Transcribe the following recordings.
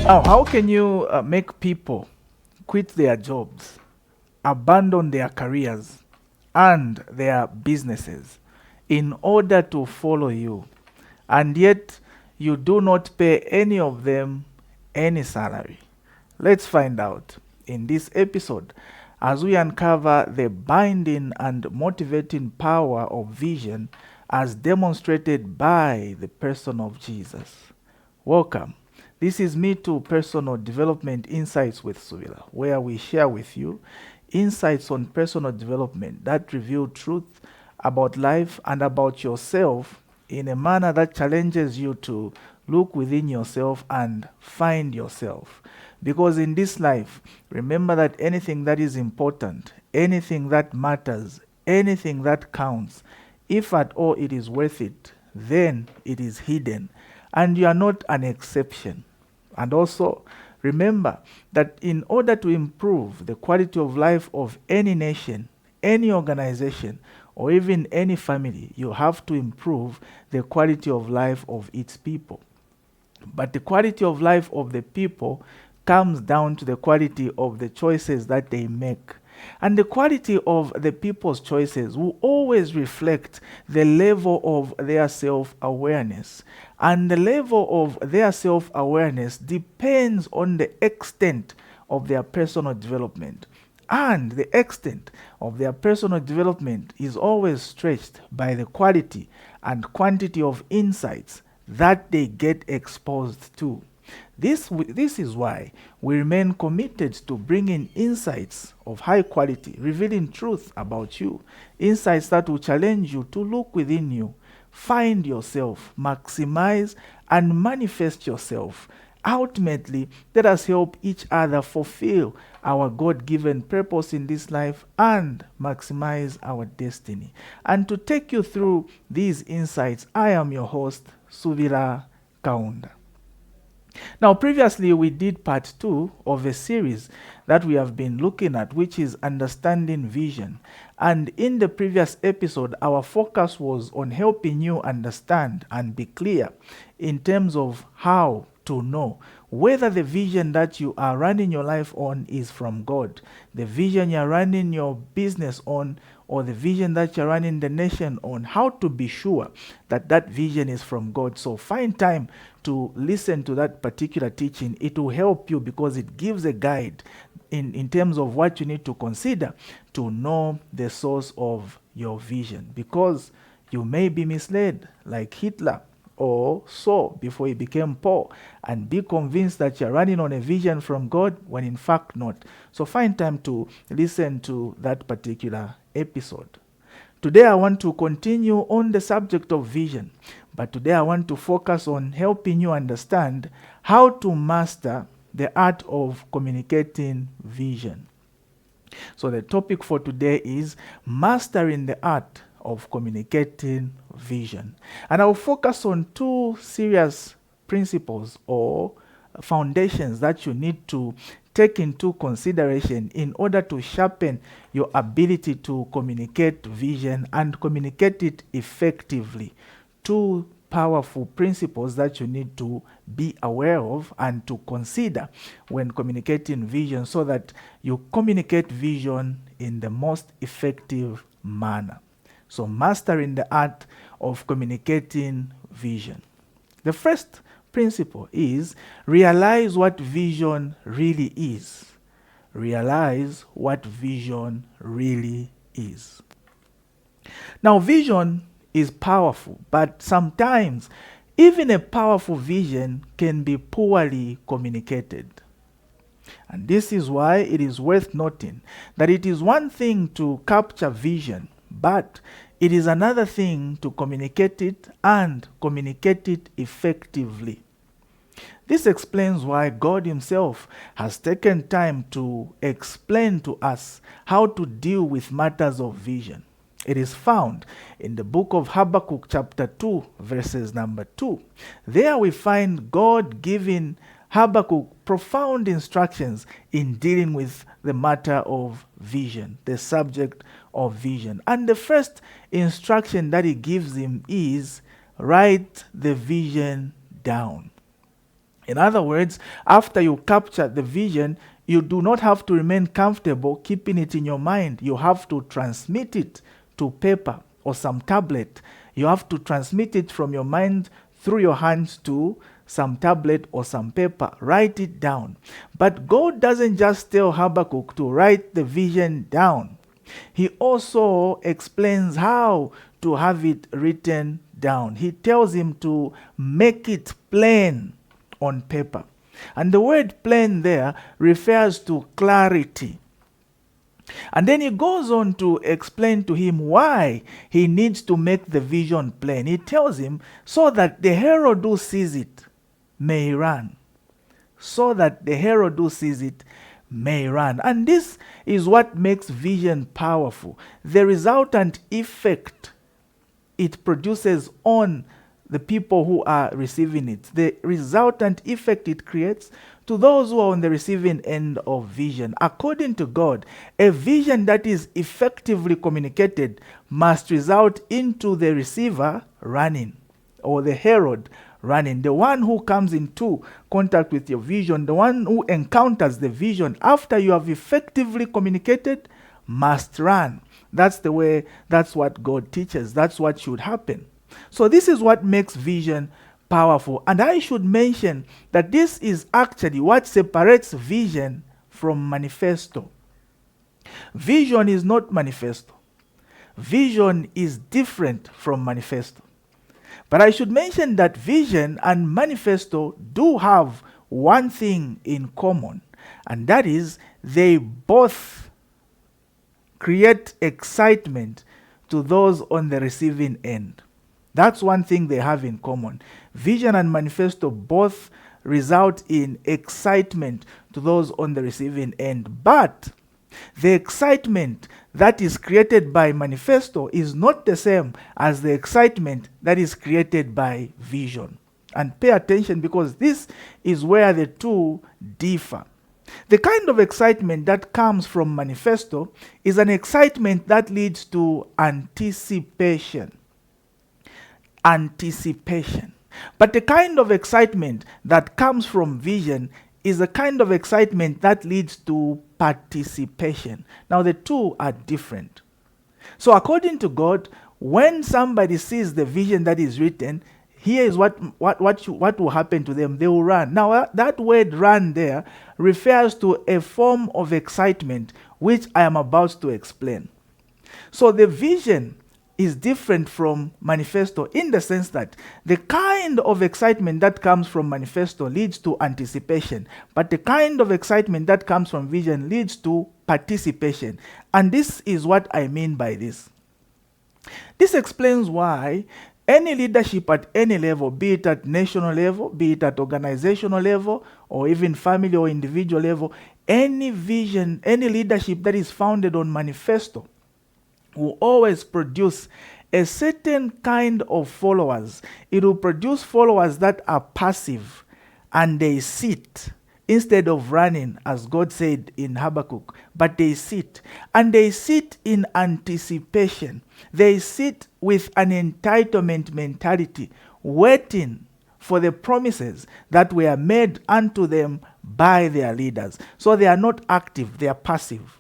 Now, how can you make people quit their jobs, abandon their careers and their businesses in order to follow you, and yet you do not pay any of them any salary? Let's find out in this episode as we uncover the binding and motivating power of vision as demonstrated by the person of Jesus. Welcome. This is Meetu Personal Development Insights with Suvila, where we share with you insights on personal development that reveal truth about life and about yourself in a manner that challenges you to look within yourself and find yourself. Because in this life, remember that anything that is important, anything that matters, anything that counts, if at all it is worth it, then it is hidden. And you are not an exception. And also, remember that in order to improve the quality of life of any nation, any organization, or even any family, you have to improve the quality of life of its people. But the quality of life of the people comes down to the quality of the choices that they make. And the quality of the people's choices will always reflect the level of their self awareness. And the level of their self awareness depends on the extent of their personal development. And the extent of their personal development is always stretched by the quality and quantity of insights that they get exposed to. This is why we remain committed to bringing insights of high quality, revealing truth about you, insights that will challenge you to look within you, find yourself, maximize and manifest yourself. Ultimately, let us help each other fulfill our God given purpose in this life and maximize our destiny. And to take you through these insights, I am your host, Suvila Kaunda. Now, previously we did part 2 of a series that we have been looking at, which is understanding vision. And in the previous episode, our focus was on helping you understand and be clear in terms of how to know whether the vision that you are running your life on is from God, the vision you're running your business on, or the vision that you're running the nation on, how to be sure that that vision is from God. So find time to listen to that particular teaching. It will help you because it gives a guide in terms of what you need to consider to know the source of your vision. Because you may be misled like Hitler or Saul before he became Paul, and be convinced that you're running on a vision from God when in fact not. So find time to listen to that particular episode. Today I want to continue on the subject of vision, but today I want to focus on helping you understand how to master the art of communicating vision. So the topic for today is mastering the art of communicating vision. And I'll focus on 2 serious principles or foundations that you need to take into consideration in order to sharpen your ability to communicate vision and communicate it effectively. 2 powerful principles that you need to be aware of and to consider when communicating vision so that you communicate vision in the most effective manner. So mastering the art of communicating vision. The first principle is realize what vision really is. Realize what vision really is. Now, vision is powerful, but sometimes even a powerful vision can be poorly communicated. And this is why it is worth noting that it is one thing to capture vision, but it is another thing to communicate it and communicate it effectively. This explains why God Himself has taken time to explain to us how to deal with matters of vision. It is found in the book of Habakkuk chapter 2 verses number 2. There we find God giving Habakkuk profound instructions in dealing with the matter of vision, the subject of vision. And the first instruction that he gives him is write the vision down. In other words, after you capture the vision, you do not have to remain comfortable keeping it in your mind. You have to transmit it to paper or some tablet. You have to transmit it from your mind through your hands to some tablet or some paper. Write it down. But God doesn't just tell Habakkuk to write the vision down. He also explains how to have it written down. He tells him to make it plain on paper. And the word plain there refers to clarity. And then he goes on to explain to him why he needs to make the vision plain. He tells him, so that the herald who sees it may run. So that the herald who sees it may run. And this is what makes vision powerful. The resultant effect it produces on the people who are receiving it. The resultant effect it creates to those who are on the receiving end of vision. According to God, a vision that is effectively communicated must result into the receiver running, or the herald running. The one who comes into contact with your vision, the one who encounters the vision after you have effectively communicated, must run. That's the way, that's what God teaches. That's what should happen. So this is what makes vision powerful. And I should mention that this is actually what separates vision from manifesto. Vision is not manifesto. Vision is different from manifesto. But I should mention that vision and manifesto do have one thing in common, and that is they both create excitement to those on the receiving end. That's one thing they have in common. Vision and manifesto both result in excitement to those on the receiving end. But the excitement that is created by manifesto is not the same as the excitement that is created by vision. And pay attention, because this is where the two differ. The kind of excitement that comes from manifesto is an excitement that leads to anticipation. Anticipation. But the kind of excitement that comes from vision is a kind of excitement that leads to participation. Now, the two are different. So according to God, when somebody sees the vision that is written, here is what will happen to them. They will run. Now, that word run there refers to a form of excitement which I am about to explain. So the vision is different from manifesto in the sense that the kind of excitement that comes from manifesto leads to anticipation, but the kind of excitement that comes from vision leads to participation. And this is what I mean by this. This explains why any leadership at any level, be it at national level, be it at organizational level, or even family or individual level, any vision, any leadership that is founded on manifesto will always produce a certain kind of followers. It will produce followers that are passive and they sit instead of running, as God said in Habakkuk. But they sit, and they sit in anticipation. They sit with an entitlement mentality, waiting for the promises that were made unto them by their leaders. So they are not active, they are passive.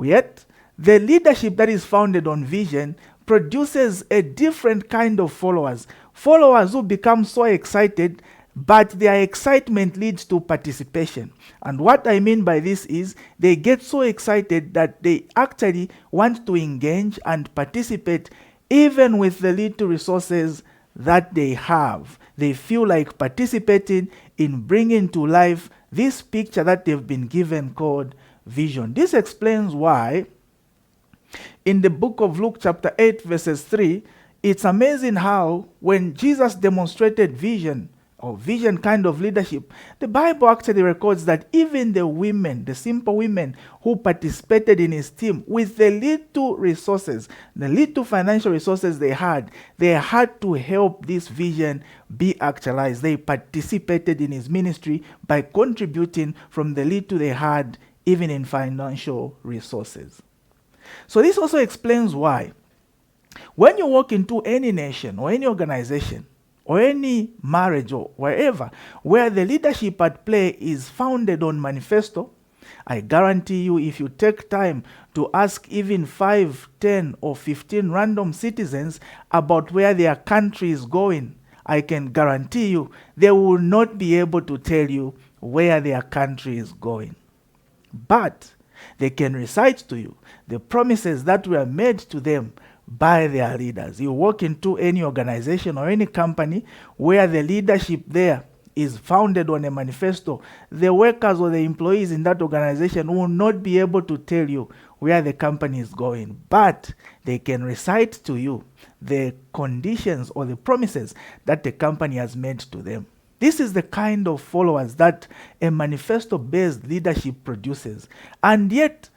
Yet, the leadership that is founded on vision produces a different kind of followers. Followers who become so excited, but their excitement leads to participation. And what I mean by this is they get so excited that they actually want to engage and participate even with the little resources that they have. They feel like participating in bringing to life this picture that they've been given called vision. This explains why in the book of Luke chapter 8 verses 3, it's amazing how when Jesus demonstrated vision or vision kind of leadership, the Bible actually records that even the women, the simple women who participated in his team with the little resources, the little financial resources they had to help this vision be actualized. They participated in his ministry by contributing from the little they had, even in financial resources. So this also explains why when you walk into any nation or any organization, or any marriage or wherever, where the leadership at play is founded on manifesto, I guarantee you, if you take time to ask even 5, 10, or 15 random citizens about where their country is going, I can guarantee you they will not be able to tell you where their country is going. But they can recite to you the promises that were made to them by their leaders. You walk into any organization or any company where the leadership there is founded on a manifesto, the workers or the employees in that organization will not be able to tell you where the company is going, but they can recite to you the conditions or the promises that the company has made to them. This is the kind of followers that a manifesto-based leadership produces. And yet,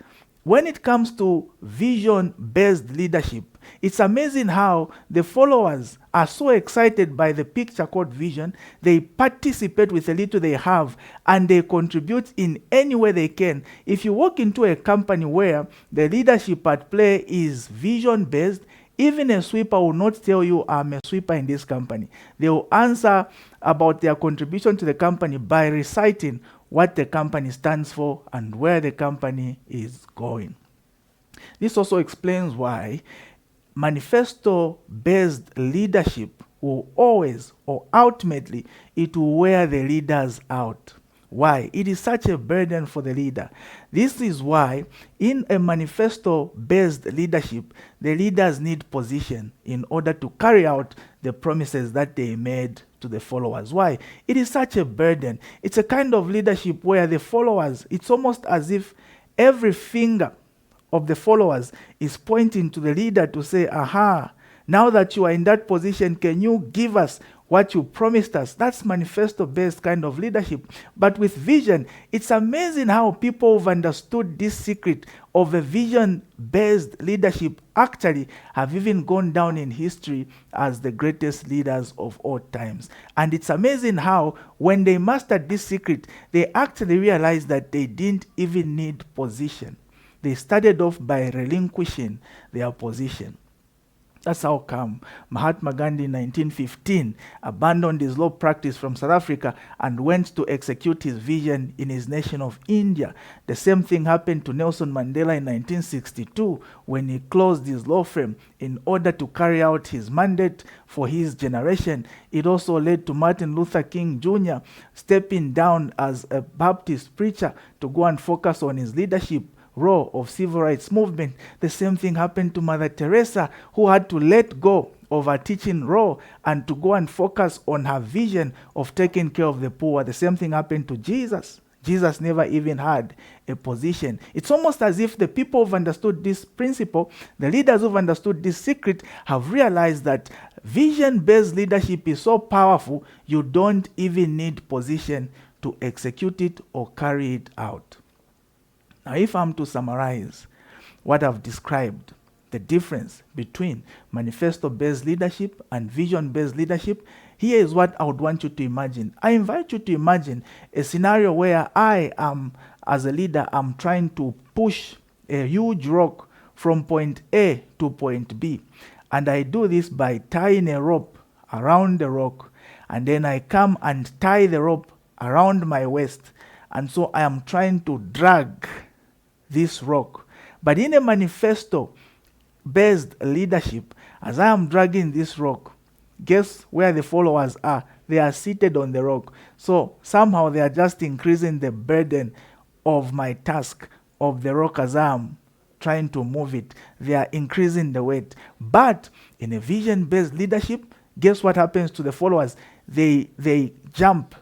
when it comes to vision-based leadership, it's amazing how the followers are so excited by the picture called vision. They participate with the little they have and they contribute in any way they can. If you walk into a company where the leadership at play is vision-based, even a sweeper will not tell you, I'm a sweeper in this company. They will answer about their contribution to the company by reciting what the company stands for and where the company is going. This also explains why manifesto-based leadership will always, or ultimately, it will wear the leaders out. Why? It is such a burden for the leader. This is why in a manifesto-based leadership, the leaders need position in order to carry out the promises that they made to the followers. Why? It is such a burden. It's a kind of leadership where the followers, it's almost as if every finger of the followers is pointing to the leader to say, aha, now that you are in that position, can you give us what you promised us? That's manifesto-based kind of leadership. But with vision, it's amazing how people who've understood this secret of a vision-based leadership actually have even gone down in history as the greatest leaders of all times. And it's amazing how when they mastered this secret, they actually realized that they didn't even need position. They started off by relinquishing their position. That's how come Mahatma Gandhi in 1915 abandoned his law practice from South Africa and went to execute his vision in his nation of India. The same thing happened to Nelson Mandela in 1962 when he closed his law firm in order to carry out his mandate for his generation. It also led to Martin Luther King Jr. stepping down as a Baptist preacher to go and focus on his leadership role of civil rights movement. The same thing happened to Mother Teresa, who had to let go of her teaching role and to go and focus on her vision of taking care of the poor. The same thing happened to Jesus. Jesus never even had a position. It's almost as if the people who've understood this principle, the leaders who've understood this secret, have realized that vision-based leadership is so powerful, you don't even need position to execute it or carry it out. Now, if I'm to summarize what I've described, the difference between manifesto-based leadership and vision-based leadership, here is what I would want you to imagine. I invite you to imagine a scenario where I am, as a leader, I'm trying to push a huge rock from point A to point B. And I do this by tying a rope around the rock, and then I come and tie the rope around my waist. And so I am trying to drag this rock. But in a manifesto-based leadership, as I am dragging this rock, guess where the followers are? They are seated on the rock. So somehow they are just increasing the burden of my task of the rock as I am trying to move it. They are increasing the weight. But in a vision-based leadership, guess what happens to the followers? They jump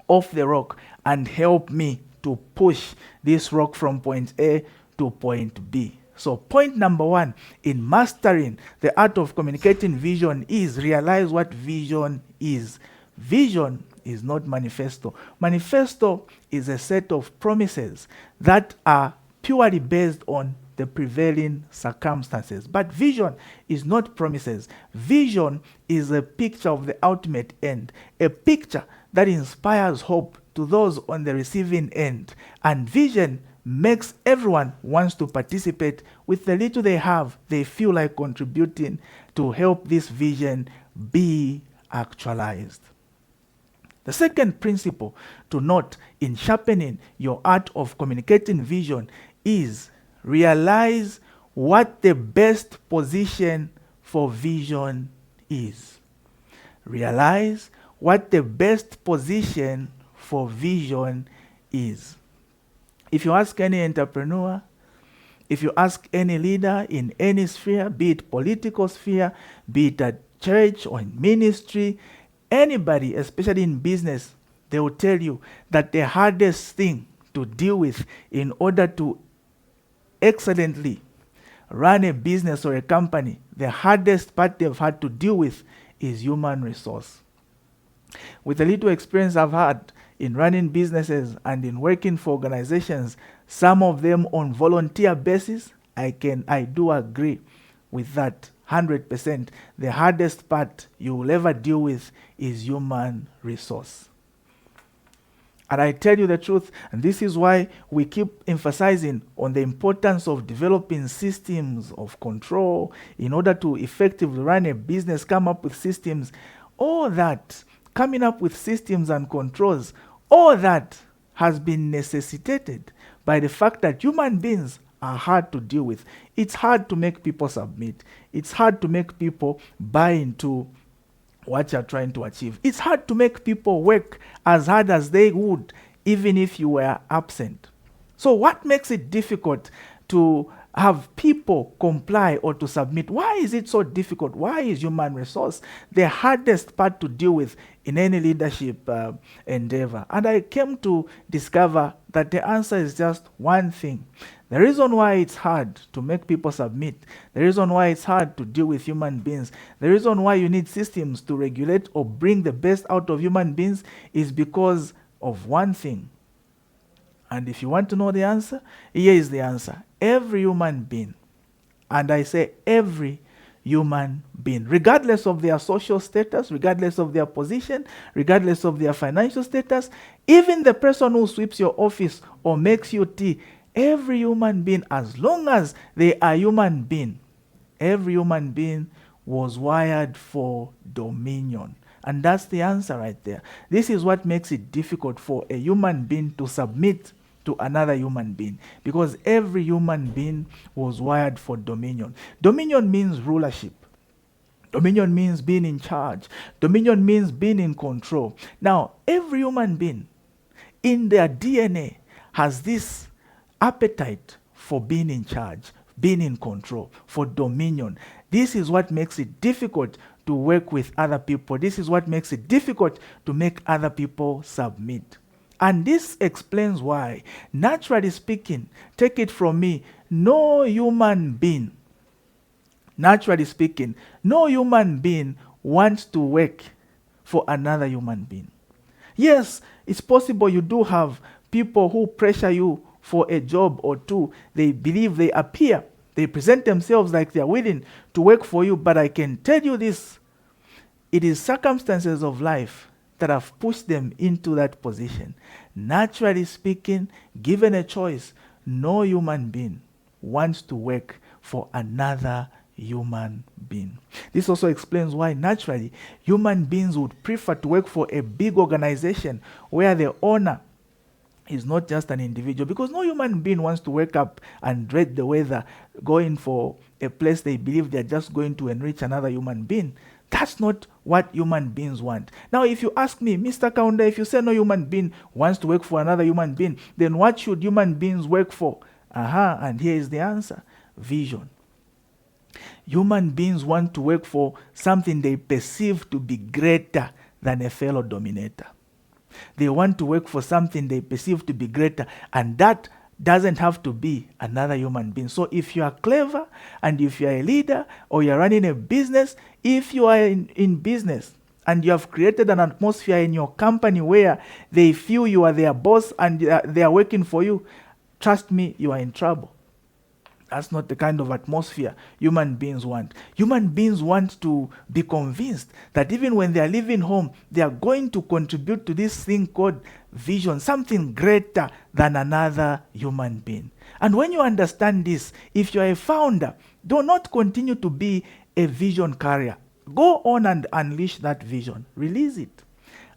off the rock and help me to push this rock from point A to point B. So point number one in mastering the art of communicating vision is realize what vision is. Vision is not manifesto. Manifesto is a set of promises that are purely based on the prevailing circumstances. But vision is not promises. Vision is a picture of the ultimate end, a picture that inspires hope to those on the receiving end. And vision makes everyone wants to participate with the little they have. They feel like contributing to help this vision be actualized. The second principle to note in sharpening your art of communicating vision is realize what the best position for vision is. Realize what the best position for vision is. If you ask any entrepreneur, if you ask any leader in any sphere, be it political sphere, be it at church or in ministry, anybody, especially in business, they will tell you that the hardest thing to deal with in order to excellently run a business or a company, the hardest part they've had to deal with is human resource. With the little experience I've had in running businesses and in working for organizations, some of them on volunteer basis, I do agree with that 100%. The hardest part you will ever deal with is human resource. And I tell you the truth, and this is why we keep emphasizing on the importance of developing systems of control in order to effectively run a business, come up with systems. All that, coming up with systems and controls, all that has been necessitated by the fact that human beings are hard to deal with. It's hard to make people submit. It's hard to make people buy into what you're trying to achieve. It's hard to make people work as hard as they would even if you were absent. So what makes it difficult to have people comply or to submit? Why is it so difficult? Why is human resource the hardest part to deal with in any leadership endeavor? And I came to discover that the answer is just one thing. The reason why it's hard to make people submit, the reason why it's hard to deal with human beings, the reason why you need systems to regulate or bring the best out of human beings is because of one thing. And if you want to know the answer, here is the answer. Every human being, and I say every human being, regardless of their social status, regardless of their position, regardless of their financial status, even the person who sweeps your office or makes you tea, every human being, as long as they are human being, every human being was wired for dominion. And that's the answer right there. This is what makes it difficult for a human being to submit to another human being, because every human being was wired for dominion. Dominion means rulership. Dominion means being in charge. Dominion means being in control. Now, every human being in their DNA has this appetite for being in charge, being in control, for dominion. This is what makes it difficult to work with other people. This is what makes it difficult to make other people submit. And this explains why, naturally speaking, take it from me, no human being, naturally speaking, no human being wants to work for another human being. Yes, it's possible you do have people who pressure you for a job or two. They believe, they appear, they present themselves like they are willing to work for you. But I can tell you this, it is circumstances of life that have pushed them into that position. Naturally speaking, given a choice, no human being wants to work for another human being. This also explains why naturally human beings would prefer to work for a big organization where the owner is not just an individual, because no human being wants to wake up and dread the weather going for a place they believe they're just going to enrich another human being. That's not what human beings want. Now, if you ask me, Mr. Kaunda, if you say no human being wants to work for another human being, then what should human beings work for? And here is the answer. Vision. Human beings want to work for something they perceive to be greater than a fellow dominator. They want to work for something they perceive to be greater, and that doesn't have to be another human being. So if you are clever and if you are a leader or you're running a business, if you are in business and you have created an atmosphere in your company where they feel you are their boss and they are working for you, trust me, you are in trouble. That's not the kind of atmosphere human beings want. Human beings want to be convinced that even when they are leaving home, they are going to contribute to this thing called vision, something greater than another human being. And when you understand this, if you are a founder, do not continue to be a vision carrier. Go on and unleash that vision. Release it.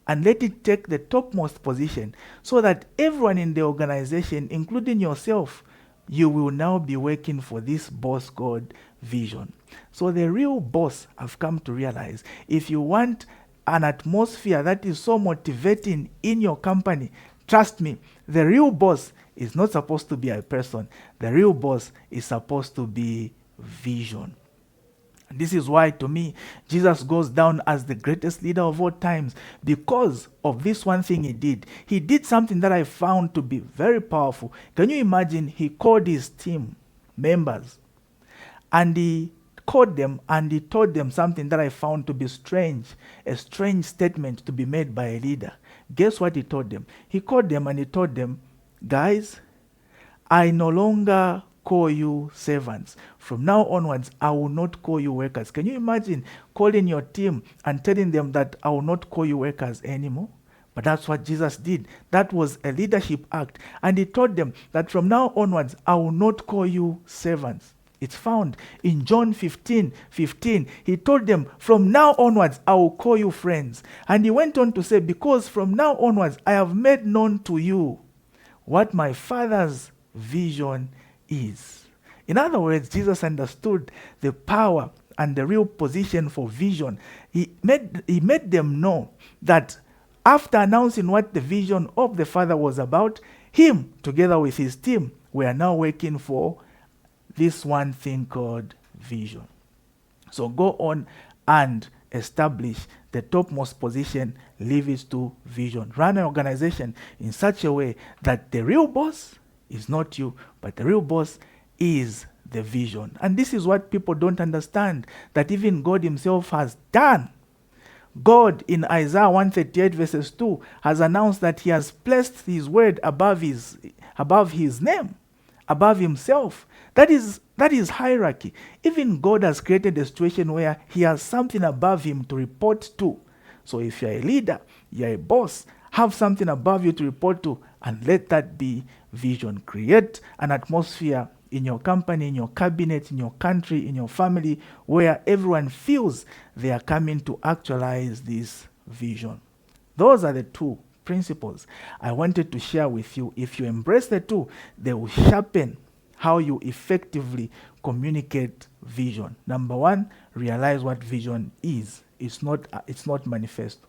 And let it take the topmost position so that everyone in the organization, including yourself, you will now be working for this boss God vision. So the real boss, I've come to realize, if you want an atmosphere that is so motivating in your company, trust me, the real boss is not supposed to be a person. The real boss is supposed to be vision. And this is why, to me, Jesus goes down as the greatest leader of all times because of this one thing he did. He did something that I found to be very powerful. Can you imagine? He called his team members and he called them and he told them something that I found to be strange, a strange statement to be made by a leader. Guess what he told them? He called them and he told them, guys, I no longer call you servants. From now onwards, I will not call you workers. Can you imagine calling your team and telling them that I will not call you workers anymore? But that's what Jesus did. That was a leadership act. And he told them that from now onwards, I will not call you servants. It's found in John 15:15. He told them, from now onwards, I will call you friends. And he went on to say, because from now onwards, I have made known to you what my Father's vision is. In other words, Jesus understood the power and the real position for vision. He made them know that after announcing what the vision of the Father was about, him, together with his team, were now working for this one thing called vision. So go on and establish the topmost position, leave it to vision. Run an organization in such a way that the real boss is not you, but the real boss is the vision. And this is what people don't understand, that even God himself has done. God in Isaiah 138 verses 2 has announced that he has placed his word above his name, above himself. That is hierarchy. Even God has created a situation where he has something above him to report to. So if you're a leader, you're a boss, have something above you to report to, and let that be vision. Create an atmosphere in your company, in your cabinet, in your country, in your family, where everyone feels they are coming to actualize this vision. Those are the two principles I wanted to share with you. If you embrace the two, they will sharpen how you effectively communicate vision. Number one, realize what vision is. It's not manifesto.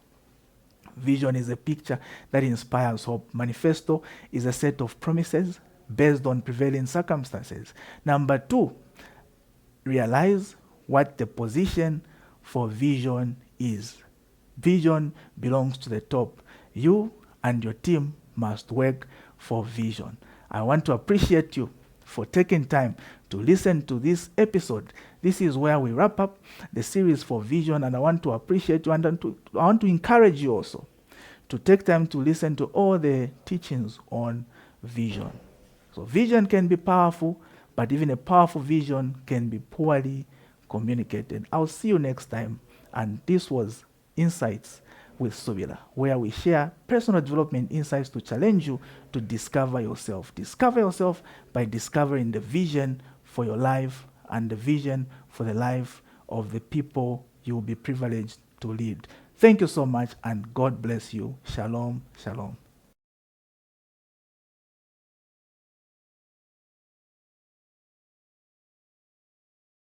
Vision is a picture that inspires hope. Manifesto is a set of promises based on prevailing circumstances. Number two, realize what the position for vision is. Vision belongs to the top. You and your team must work for vision. I want to appreciate you for taking time to listen to this episode. This is where we wrap up the series for vision, and I want to appreciate you, and I want to encourage you also to take time to listen to all the teachings on vision. So vision can be powerful, but even a powerful vision can be poorly communicated. I'll see you next time, and this was Insights with Subila, where we share personal development insights to challenge you to discover yourself. Discover yourself by discovering the vision for your life and the vision for the life of the people you will be privileged to lead. Thank you so much, and God bless you. Shalom, shalom.